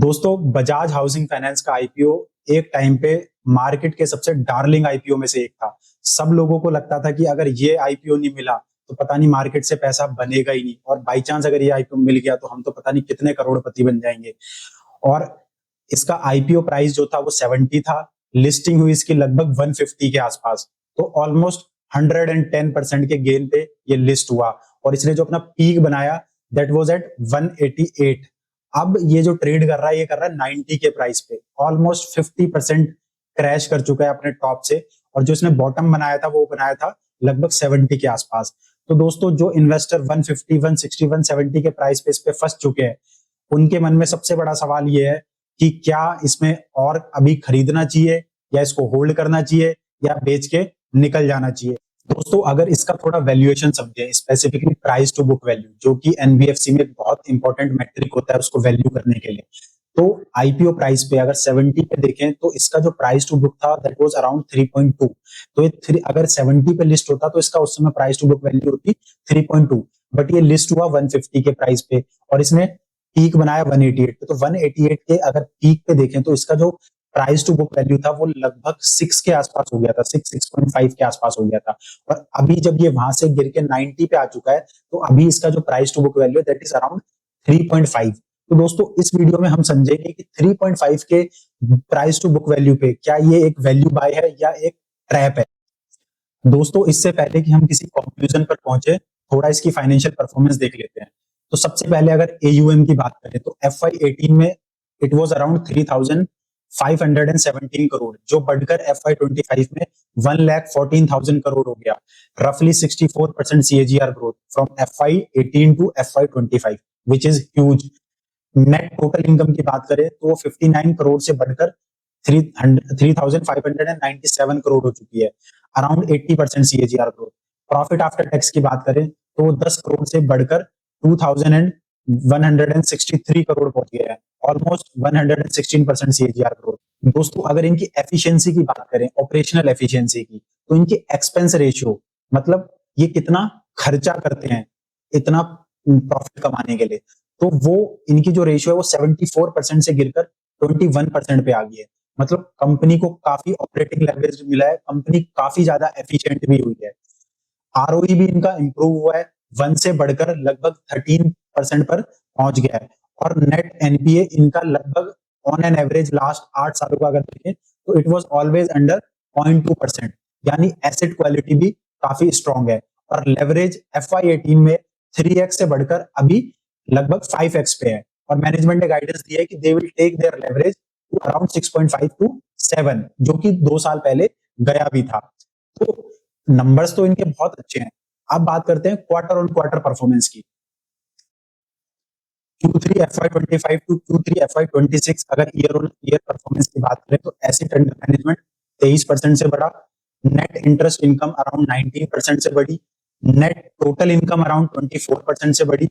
दोस्तों, Bajaj housing finance का IPO एक टाइम पे मार्केट के सबसे डार्लिंग आईपीओ में से एक था। सब लोगों को लगता था कि अगर ये आईपीओ नहीं मिला तो पता नहीं मार्केट से पैसा बनेगा ही नहीं, और बाई चांस अगर ये आईपीओ मिल गया तो हम तो पता नहीं कितने करोड़पति बन जाएंगे। और इसका आईपीओ प्राइस जो था वो 70 था। लिस्टिंग हुई इसकी लगभग 150 के आसपास। तो ऑलमोस्ट 110% के गेन पे ये लिस्ट हुआ, और इसने जो अपना पीक बनाया दैट वाज एट 188। अब ये जो ट्रेड कर रहा है ये कर रहा है 90 के प्राइस पे। ऑलमोस्ट 50% क्रैश कर चुका है अपने टॉप से, और जो इसने बॉटम बनाया था वो बनाया था लगभग 70 के आसपास। तो दोस्तों, जो इन्वेस्टर 150, 160, 170 के प्राइस पे इस पे फंस चुके हैं, उनके मन में सबसे बड़ा सवाल ये है कि क्या इसमें और अभी खरीदना चाहिए, या इसको होल्ड करना चाहिए, या बेच के निकल जाना चाहिए। दोस्तों, अगर इसका थोड़ा वैल्यूएशन समझे, specifically price to book value, जो कि एनबीएफसी में बहुत इंपॉर्टेंट मैट्रिक होता है उसको वैल्यू करने के लिए। तो आईपीओ प्राइस पे अगर 70 पे देखें तो इसका जो प्राइस टू बुक था दैट वाज अराउंड 3.2। तो ये अगर 70 पे लिस्ट होता तो इसका उस समय प्राइस टू बुक वैल्यू होती 3.2, बट ये लिस्ट हुआ 150 के प्राइस पे, और इसने पीक बनाया 188 पे। तो 188 के अगर पीक पे देखें तो इसका जो प्राइस टू बुक वैल्यू था वो लगभग 6 के आसपास हो गया था, 6.5 के आसपास हो गया था। और अभी जब ये वहां से गिर के 90 पे आ चुका है तो अभी इसका जो प्राइस टू बुक वैल्यू है दैट इज अराउंड 3.5। तो दोस्तों, इस वीडियो में हम समझेंगे कि 3.5 के प्राइस टू बुक वैल्यू पे क्या ये एक वैल्यू बाय है या एक ट्रैप है। दोस्तों, इससे पहले कि हम किसी कंक्लूजन पर पहुंचे, थोड़ा इसकी फाइनेंशियल परफॉर्मेंस देख लेते हैं। तो सबसे पहले अगर एयूएम की बात करें तो FY18 में इट वाज अराउंड 3,517 करोड़, जो बढ़कर FY25 में 1,14,000 करोड़ हो गया। रफली 64% CAGR growth from FY18 to FY25, which is huge. Net total income की बात करें तो वो 59 करोड़ से बढ़कर 3,597 करोड़ हो चुकी है, around 80% CAGR growth. Profit after tax की बात करें तो वो 10 करोड़ से बढ़कर 2,163 करोड़ पहुंच गया है, ऑलमोस्ट 116% CAGR ग्रोथ। दोस्तों, अगर इनकी एफिशिएंसी की बात करें, ऑपरेशनल एफिशिएंसी की, तो इनकी एक्सपेंस रेशियो, मतलब ये कितना खर्चा करते हैं इतना प्रॉफिट कमाने के लिए, तो वो इनकी जो रेशियो है वो 74% से गिरकर 21% पे आ गई है। मतलब कंपनी को काफी ऑपरेटिंग लेवरेज मिला है, कंपनी काफी ज्यादा एफिशिएंट भी हुई है। आरओई भी इनका इंप्रूव हुआ है, 1 से बढ़कर लगभग 13% पर पहुंच गया है। और नेट एनपीए इनका लगभग ऑन एन एवरेज लास्ट 8 सालों का अगर देखें तो इट वाज ऑलवेज अंडर 0.2%, यानी एसेट क्वालिटी भी काफी स्ट्रांग है। और लेवरेज FY18 में 3x से बढ़कर अभी लगभग 5x पे है, और मैनेजमेंट ने गाइडेंस दिया है कि they will take their leverage to around 6.5 to 7, जो कि 2 साल पहले गया भी था। तो नंबर्स तो इनके बहुत अच्छे हैं। अब बात करते हैं क्वार्टर ऑन क्वार्टर परफॉर्मेंस की। Q3 FY25 to Q3 FY26 अगर ईयर ऑन ईयर परफॉर्मेंस की बात करें तो एसेट अंडर मैनेजमेंट 23% से बढ़ा, नेट इंटरेस्ट इनकम अराउंड 19% से बढ़ी, नेट टोटल इनकम अराउंड 24% से बढ़ी,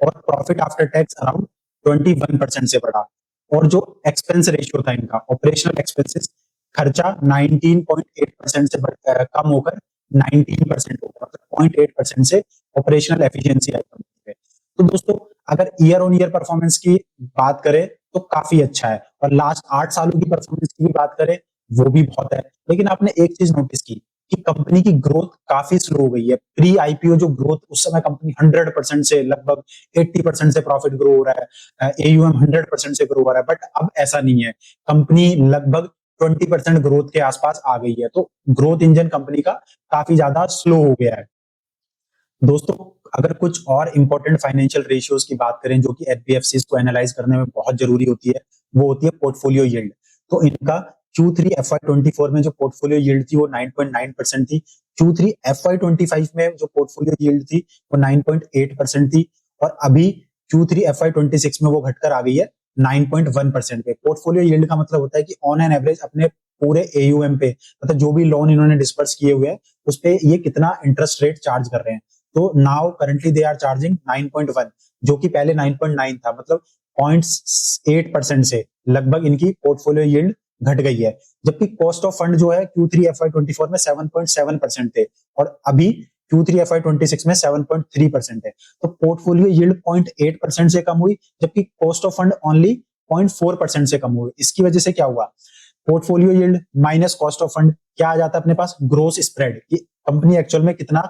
और प्रॉफिट आफ्टर टैक्स अराउंड 21% से बढ़ा। और जो एक्सपेंस रेशियो था इनका, ऑपरेशनल एक्सपेंसेस, खर्चा 19.8% से कम होकर 19% हो गया, मतलब 0.8% से ऑपरेशनल एफिशिएंसी आई कंपनी पे। तो दोस्तों, अगर ईयर ऑन ईयर परफॉर्मेंस की बात करें तो काफी अच्छा है, और लास्ट 8 सालों की परफॉर्मेंस की भी बात करें वो भी बहुत है। लेकिन आपने एक चीज नोटिस की कि कंपनी की ग्रोथ काफी स्लो हो गई है। प्री आईपीओ जो ग्रोथ, उस समय कंपनी 100% से लगभग 80% से प्रॉफिट ग्रो हो रहा है, एयूएम 100% से ग्रो हो रहा है, बट अब ऐसा नहीं है। कंपनी लगभग 20% ग्रोथ के आसपास आ गई है, तो ग्रोथ इंजन कंपनी का काफी ज्यादा स्लो हो गया है। दोस्तों, अगर कुछ और इंपॉर्टेंट फाइनेंशियल रेशियोज की बात करें जो कि एनबीएफसी को एनालाइज करने में बहुत जरूरी होती है, वो होती है पोर्टफोलियो यील्ड। तो इनका Q3 FY24 में जो पोर्टफोलियो यील्ड थी वो 9.9% थी। Q3 FY25 में जो पोर्टफोलियो यील्ड थी वो 9.8% थी, और अभी Q3 FY26 में वो घटकर आ गई है 9.1% पे। पोर्टफोलियो यील्ड का मतलब होता है कि ऑन एन एवरेज अपने पूरे एयूएम पे, मतलब जो भी लोन इन्होंने डिस्पर्स किए हुए हैं उस पे ये कितना इंटरेस्ट रेट चार्ज कर रहे हैं। तो now currently they are charging 9.1, जो कि पहले 9.9 था, मतलब 0.8% से लगभग इनकी पोर्टफोलियो यील्ड घट गई है। जबकि कॉस्ट ऑफ फंड जो है Q3 FY24 में 7.7% थे, और अभी Q3 FY26 में 7.3% है। तो पोर्टफोलियो यील्ड 0.8% से कम हुई, जबकि कॉस्ट ऑफ फंड ओनली 0.4% से कम हुए। इसकी वजह से क्या हुआ, portfolio yield minus cost of fund, क्या आ जाता है अपने पास, ग्रोस स्प्रेड, कि कंपनी एक्चुअल में कितना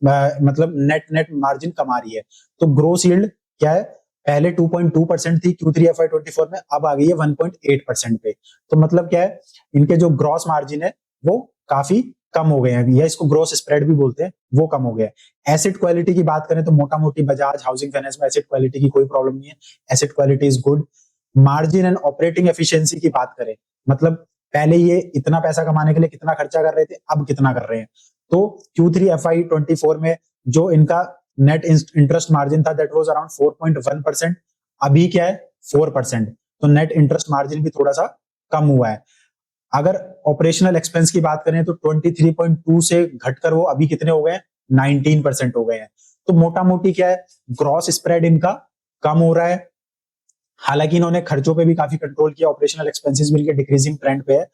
मतलब नेट नेट मार्जिन कमा रही है। तो ग्रोस यील्ड क्या है, पहले 2.2% थी Q3 FY24 में, अब आ गई है 1.8% पे। तो मतलब क्या है, इनके जो ग्रॉस मार्जिन है वो काफी कम हो गए हैं, या इसको ग्रोस स्प्रेड भी बोलते हैं, वो कम हो गया है। एसेट क्वालिटी की बात करें तो मोटा मोटी बजाज हाउसिंग फाइनेंस में एसेट क्वालिटी की कोई प्रॉब्लम नहीं है, asset quality is good. Margin and operating efficiency की बात करें, मतलब पहले ये इतना पैसा कमाने के लिए कितना खर्चा कर रहे थे, अब कितना कर रहे हैं। तो Q3 FY24 में जो इनका नेट इंटरेस्ट मार्जिन था दैट वाज अराउंड 4.1%, अभी क्या है 4%। तो नेट इंटरेस्ट मार्जिन भी थोड़ा सा कम हुआ है। अगर ऑपरेशनल एक्सपेंस की बात करें तो 23.2 से घटकर वो अभी कितने हो गए, 19% हो गए हैं। तो मोटा मोटी क्या है, ग्रॉस स्प्रेड इनका कम हो रहा है। हालांकि इन्होंने खर्चों पे भी काफी कंट्रोल किया, ऑपरेशनल एक्सपेंसेस भी इनके डिक्रीजिंग ट्रेंड पे है,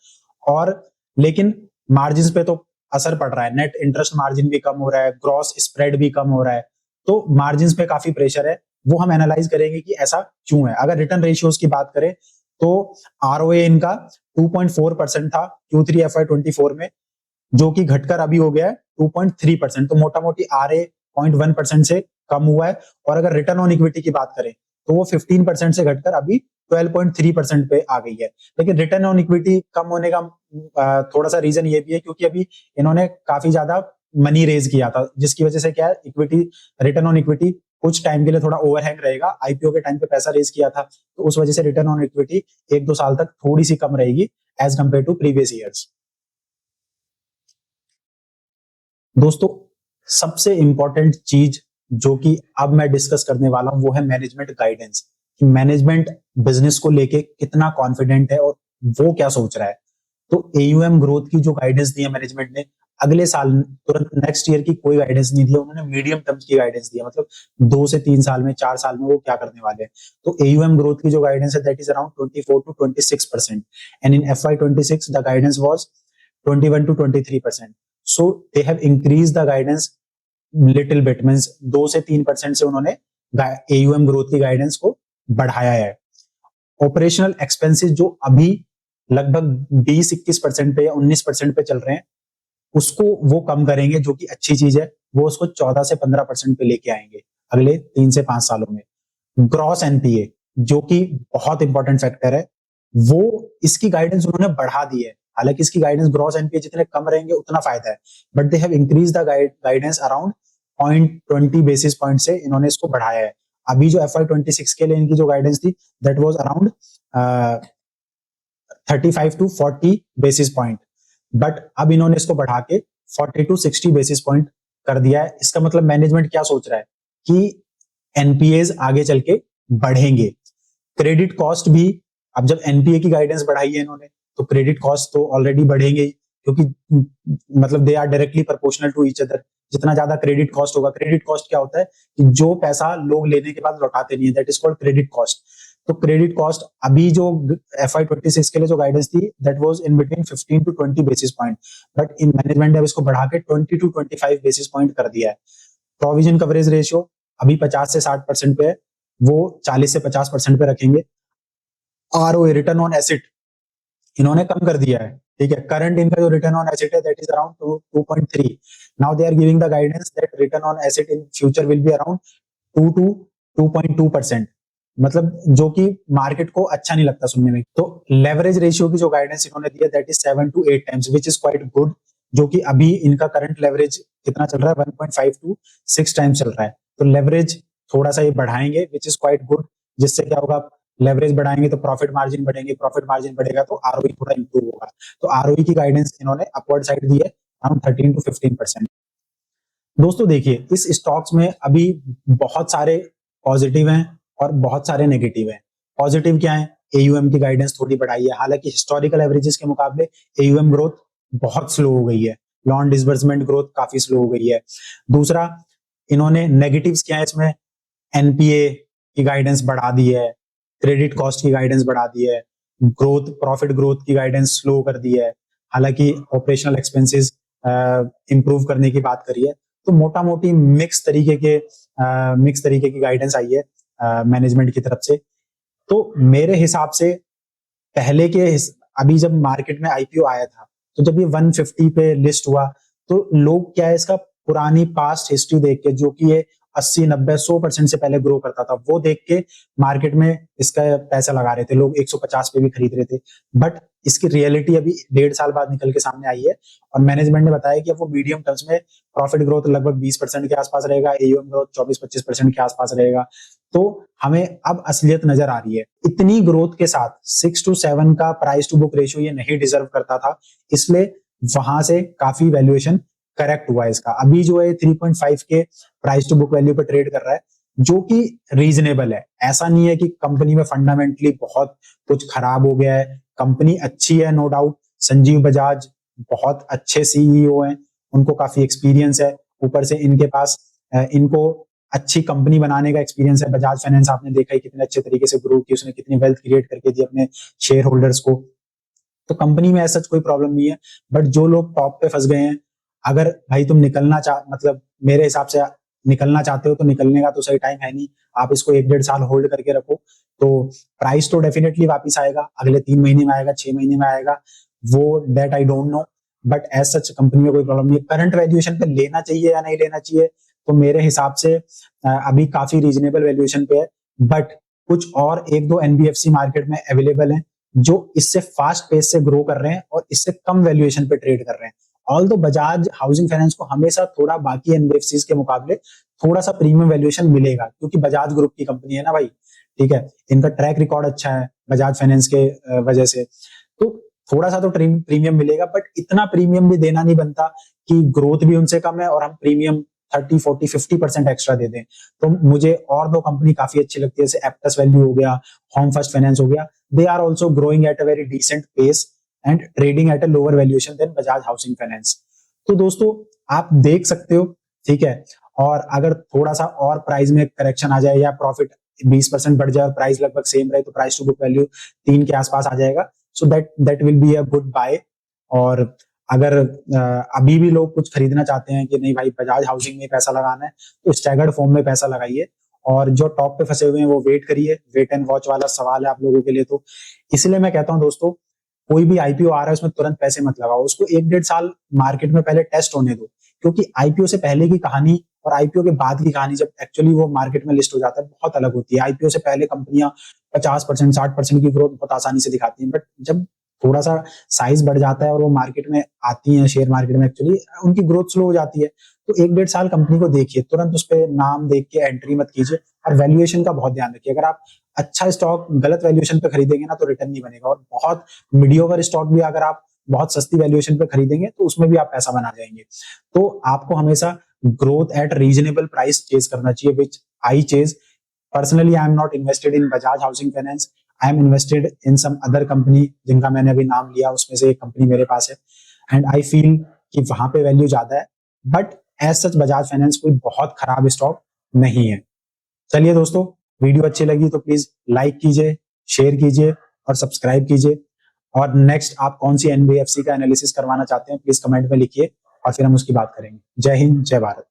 और लेकिन मार्जिन पे तो असर पड़ रहा है, नेट इंटरेस्ट मार्जिन भी कम हो रहा है, ग्रॉस स्प्रेड भी कम हो रहा है, तो मार्जिन पे काफी प्रेशर है। वो हम एनालाइज करेंगे कि ऐसा क्यों है। अगर रिटर्न रेशियोज की बात करें तो आरओए इनका 2.4% था Q3 FY24 में, जो कि घटकर अभी हो गया है 2.3%। तो मोटा मोटी आरए 0.1% से कम हुआ है। और अगर रिटर्न ऑन इक्विटी की बात करें तो वो 15% से घटकर अभी 12.3% पे आ गई है। लेकिन रिटर्न ऑन इक्विटी कम होने का थोड़ा सा रीजन ये भी है क्योंकि अभी इन्होंने काफी ज्यादा मनी रेज किया था, जिसकी वजह से क्या है, इक्विटी रिटर्न ऑन इक्विटी कुछ टाइम के लिए थोड़ा ओवरहैंग रहेगा। आईपीओ के टाइम पे पैसा रेज किया था, तो उस वजह से रिटर्न ऑन इक्विटी 1-2 साल तक थोड़ी सी कम रहेगी as compared to previous years. दोस्तों, सबसे इंपॉर्टेंट चीज जो कि अब मैं डिस्कस करने वाला हूं वो है मैनेजमेंट गाइडेंस, कि मैनेजमेंट बिजनेस को लेके कितना कॉन्फिडेंट है और वो क्या सोच रहा है। तो एयूएम ग्रोथ की जो गाइडेंस दी है मैनेजमेंट ने, अगले साल तुरंत नेक्स्ट ईयर की कोई गाइडेंस नहीं दी है, उन्होंने मीडियम टर्म की गाइडेंस दी है, मतलब 2 से 3 साल में, 4 साल में वो क्या करने वाले हैं। तो एयूएम ग्रोथ की जो गाइडेंस है that is around 24 to 26%, and in FY26 the guidance was 21 to 23%। So they have increase the guidance little bit, means 2 से 3% से उन्होंने एयूएम ग्रोथ की गाइडेंस को बढ़ाया है। ऑपरेशनल एक्सपेंसेस जो अभी लगभग 20-21% पे या 19% पे चल रहे हैं, उसको वो कम करेंगे, जो कि अच्छी चीज है। वो उसको 14 से 15% पे लेके आएंगे अगले 3 से 5 सालों में। ग्रॉस एनपीए जो कि बहुत इंपॉर्टेंट फैक्टर है, वो इसकी गाइडेंस उन्होंने बढ़ा दी है। हालांकि इसकी गाइडेंस ग्रॉस एनपीए जितने कम रहेंगे उतना फायदा है, but they have increase the guidance around 0.20 basis point से इन्होंने इसको बढ़ाया है। अभी जो FY26 के लिए इनकी जो गाइडेंस थी that was around 35 to 40 basis point, but अब इन्होंने इसको बढ़ा के 40 to 60 बेसिस पॉइंट कर दिया है। इसका मतलब मैनेजमेंट क्या सोच रहा है कि एनपीएज आगे चल के बढ़ेंगे। क्रेडिट कॉस्ट भी, अब जब एनपीए की गाइडेंस बढ़ाई है इन्होंने, तो क्रेडिट कॉस्ट तो ऑलरेडी बढ़ेंगे, क्योंकि मतलब they are directly proportional to each other. जितना ज्यादा क्रेडिट कॉस्ट होगा, क्रेडिट कॉस्ट क्या होता है कि जो पैसा लोग लेने के बाद लौटाते नहीं है, that is called credit cost. तो क्रेडिट कॉस्ट अभी जो FY26 के लिए जो गाइडेंस थी that was in between 15 to 20 basis point, but in management ने अब इसको बढ़ा के 20 to 25 बेसिस पॉइंट कर दिया है। प्रोविजन कवरेज रेशियो अभी 50 से 60% पे है, वो 40 से 50% पे रखेंगे। आरओए रिटर्न ऑन एसेट इन्होंने कम कर दिया है, ठीक है। करंट इनका जो रिटर्न ऑन एसेट है that is around 2.3। Now they are giving the guidance that return on asset in future will be around 2 to 2.2%, मतलब जो कि मार्केट को अच्छा नहीं लगता सुनने में। तो लेवरेज रेशियो की जो गाइडेंस इन्होंने दिया that is 7 to 8 times which is quite good, जो कि अभी इनका करंट लेवरेज कितना चल रहा है, 1.5 to 6 टाइम्स चल रहा है। तो लेवरेज थोड़ा सा ये बढ़ाएंगे विच इज क्वाइट गुड, जिससे क्या होगा, लेवरेज बढ़ाएंगे तो प्रॉफिट मार्जिन बढ़ेंगे, प्रॉफिट मार्जिन बढ़ेगा तो आरओई थोड़ा इंप्रूव होगा। तो आरओई की गाइडेंस इन्होंने अपवर्ड साइड दी है अराउंड 13 to 15%। दोस्तों देखिए, इस स्टॉक्स में अभी बहुत सारे पॉजिटिव हैं और बहुत सारे नेगेटिव हैं। पॉजिटिव क्या है, एयूएम की गाइडेंस थोड़ी बढ़ाई है, हालांकि हिस्टोरिकल एवरेजेस के मुकाबले एयूएम ग्रोथ बहुत स्लो हो गई है, लोन डिसबर्समेंट ग्रोथ काफी स्लो हो गई है। दूसरा, इन्होंने नेगेटिव्स क्या है इसमें, एनपीए की गाइडेंस बढ़ा दी है, क्रेडिट कॉस्ट की गाइडेंस बढ़ा दी है, ग्रोथ प्रॉफिट ग्रोथ की गाइडेंस स्लो कर दी है, हालांकि ऑपरेशनल एक्सपेंसेस इंप्रूव करने की बात करी है। तो मोटा मोटी मिक्स तरीके की गाइडेंस आई है मैनेजमेंट की तरफ से। तो मेरे हिसाब से पहले के अभी जब मार्केट में आईपीओ आया था, तो जब ये 150 पे लिस्ट हुआ, तो लोग क्या है, इसका पुरानी पास्ट हिस्ट्री देख के, जो कि ये 80 90 100% से पहले ग्रो करता था, वो देख के मार्केट में इसका पैसा लगा रहे थे लोग, 150 पे भी खरीद रहे थे। बट इसकी रियलिटी अभी 1.5 साल बाद निकल के सामने आई है, और मैनेजमेंट ने बताया कि अब वो मीडियम टर्म्स में प्रॉफिट ग्रोथ लगभग 20% के आसपास रहेगा, एयूएम ग्रोथ 24-25% के आसपास रहेगा। तो हमें अब असलियत नजर आ रही है। इतनी ग्रोथ के साथ 6 to 7 का प्राइस टू बुक रेशियो ये नहीं डिजर्व करता था, इसलिए वहां से काफी वैल्यूएशन करेक्ट हुआ है इसका। अभी जो है 3.5 के प्राइस टू बुक वैल्यू पे ट्रेड कर रहा है, जो कि रीजनेबल है। ऐसा नहीं है कि कंपनी में फंडामेंटली बहुत कुछ खराब हो गया है, कंपनी अच्छी है, नो डाउट। संजीव बजाज बहुत अच्छे सीईओ हैं, उनको काफी एक्सपीरियंस है, ऊपर से इनके पास इनको अच्छी कंपनी बनाने का एक्सपीरियंस है। बजाज फाइनेंस आपने देखा ही कितने अच्छे तरीके से ग्रो की, उसने कितनी वेल्थ क्रिएट करके दी अपने शेयर होल्डर्स को। तो कंपनी में ऐसा कोई प्रॉब्लम नहीं है। बट जो लोग टॉप पे फंस गए हैं, अगर भाई तुम निकलना मतलब मेरे हिसाब से निकलना चाहते हो, तो निकलने का तो सही टाइम है नहीं। आप इसको 1-1.5 साल होल्ड करके रखो, तो प्राइस तो डेफिनेटली वापस आएगा, अगले 3 महीने में आएगा, 6 महीने में आएगा, वो that I don't know. But as such company में कोई प्रॉब्लम नहीं है। करंट वैल्यूएशन पे लेना चाहिए या नहीं लेना चाहिए, तो मेरे हिसाब से अभी काफी रीजनेबल वैल्यूएशन पे है। बट कुछ और 1-2 एनबीएफसी मार्केट में अवेलेबल हैं, जो इससे फास्ट पेस से ग्रो कर रहे हैं और इससे कम वैल्यूएशन पे ट्रेड कर रहे हैं। ऑल्दो बजाज हाउसिंग फाइनेंस को हमेशा थोड़ा बाकी एनबीएफसी के मुकाबले थोड़ा सा प्रीमियम वैल्यूएशन मिलेगा, क्योंकि बजाज ग्रुप की कंपनी है ना भाई, ठीक है। इनका ट्रैक रिकॉर्ड अच्छा है बजाज फाइनेंस के वजह से, तो थोड़ा सा तो प्रीमियम मिलेगा। बट इतना प्रीमियम भी देना नहीं बनता कि ग्रोथ भी उनसे कम है और हम प्रीमियम 30-40-50% एक्स्ट्रा दे दें। तो मुझे और 2 कंपनी काफी अच्छी लगती है, जैसे एप्टस वैल्यू हो गया, होम फर्स्ट फाइनेंस हो गया। They are also growing at a very decent pace and trading at a lower valuation than Bajaj housing Finance. तो दोस्तों आप देख सकते हो, ठीक है। और अगर थोड़ा सा और प्राइस में करेक्शन आ जाए या प्रॉफिट 20% बढ़ जाए और प्राइस लगभग सेम रहे, तो प्राइस टू बुक वैल्यू 3 के आसपास आ जाएगा। So that will be a good buy. और अगर अभी भी लोग कुछ खरीदना चाहते हैं कि नहीं भाई बजाज हाउसिंग में पैसा लगाना है, तो स्टैगर्ड फॉर्म में पैसा लगाइए। और जो टॉप पे फंसे हुए हैं वो वेट करिए, वेट एंड वॉच वाला सवाल है आप लोगों के लिए। तो इसलिए मैं कहता हूं दोस्तों, कोई भी आईपीओ आ रहा है उसमें तुरंत पैसे मत लगाओ, उसको 1-1.5 साल मार्केट में पहले टेस्ट होने दो। क्योंकि आईपीओ से पहले की कहानी और आईपीओ के बाद की कहानी, जब एक्चुअली वो मार्केट में लिस्ट हो जाता है, बहुत अलग होती है। आईपीओ से पहले कंपनियां 50% 60% की ग्रोथ बहुत आसानी से दिखाती हैं, बट जब थोड़ा सा साइज बढ़ जाता है और वो मार्केट में आती है, शेयर मार्केट में, एक्चुअली उनकी ग्रोथ स्लो हो जाती है। तो 1-1.5 साल कंपनी को देखिए, तुरंत उस पर नाम देख के एंट्री मत कीजिए। और वैल्यूएशन का बहुत ध्यान रखिए। अगर आप अच्छा स्टॉक गलत वैल्यूएशन पे खरीदेंगे ना, तो रिटर्न नहीं बनेगा। और बहुत मीडियोकर स्टॉक भी अगर आप बहुत सस्ती वैल्यूएशन पे खरीदेंगे, तो उसमें भी आप पैसा बना जाएंगे। तो आपको हमेशा growth at reasonable price chase करना चाहिए, which I chase. Personally I am not invested in Bajaj housing finance, I am invested in some other company, जिनका मैंने अभी नाम लिया, उसमें से एक कंपनी मेरे पास है। एंड आई फील कि वहां पे वैल्यू ज्यादा है। But as such Bajaj Finance कोई बहुत खराब स्टॉक नहीं है। चलिए दोस्तों, वीडियो अच्छी लगी तो प्लीज लाइक कीजिए, शेयर कीजिए और सब्सक्राइब कीजिए। और नेक्स्ट आप कौन सी एनबीएफसी का एनालिसिस करवाना चाहते हैं, प्लीज कमेंट में लिखिए और फिर हम उसकी बात करेंगे। जय हिंद, जय भारत।